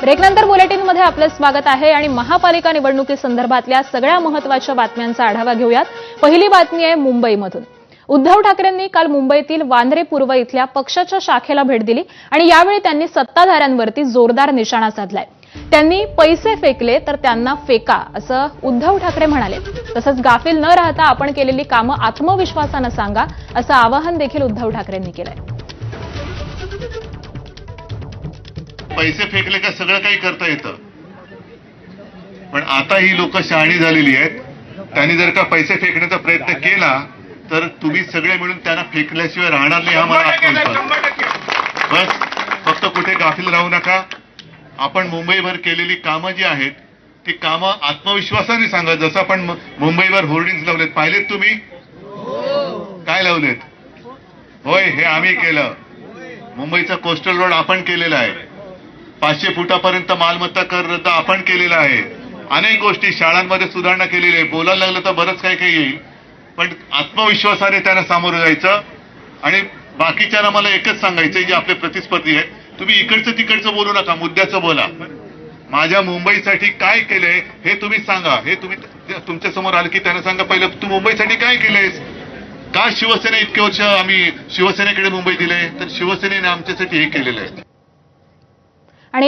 ब्रेकनंतर बुलेटिनमध्ये आपलं स्वागत आहे आणि महापालिका निवडणुकीसंदर्भातल्या सगळ्या महत्त्वाच्या बातम्यांचा आढावा घेऊयात। पहिली बातमी आहे मुंबईमधून। उद्धव ठाकरेंनी काल मुंबईतील वांद्रे पूर्व इथल्या पक्षाच्या शाखेला भेट दिली आणि यावेळी त्यांनी सत्ताधाऱ्यांवरती जोरदार निशाणा साधलाय। त्यांनी पैसे फेकले तर त्यांना फेका असं उद्धव ठाकरे म्हणाले। तसंच गाफील न राहता आपण केलेली कामं आत्मविश्वासानं सांगा असं आवाहन देखील उद्धव ठाकरेंनी केलंय। पैसे फेकले का सगळं काही करता येतं, पण आता ही लोक शहाणी झालेली आहेत। त्यांनी जर का पैसे फेकण्याचा प्रयत्न केला तर तुम्ही सगळे मिळून त्यांना फेकल्याशिवाय राहणार नाही हा मला आत्मविश्वास। बस फक्त कुठे गाफील राहू नका। आपण मुंबईभर केलेली कामं जी आहेत ती कामं आत्मविश्वासाने सांगा। जसं आपण मुंबईभर होर्डिंग्स लावलेत, पाहिलेत तुम्ही? काय लावलेत? होय, हे आम्ही केलं। मुंबईचा कोस्टल रोड आपण केलेला आहे। 500 फुटापर्यंत मालमत्ता कर रद्द आपण केलेला आहे। अनेक गोष्टी, शाळांमध्ये सुधारणा केलेली आहे। बोलायला लागलं तर बरंच काही काही येईल, पण आत्मविश्वासाने त्यांना सामोरं जायचं। आणि बाकीच्यांना मला एकच सांगायचंय, जे आपले प्रतिस्पर्धी आहेत, तुम्ही इकडचं तिकडचं बोलू नका, मुद्द्याचं बोला। माझ्या मुंबईसाठी काय केलंय हे तुम्ही सांगा। हे तुम्ही तुमच्या समोर आलं की त्यांना सांगा, पहिलं तू मुंबईसाठी काय केलंयस? का शिवसेना इतके वर्ष आम्ही शिवसेनेकडे मुंबई दिले? तर शिवसेनेने आमच्यासाठी हे केलेलं आहे। आणि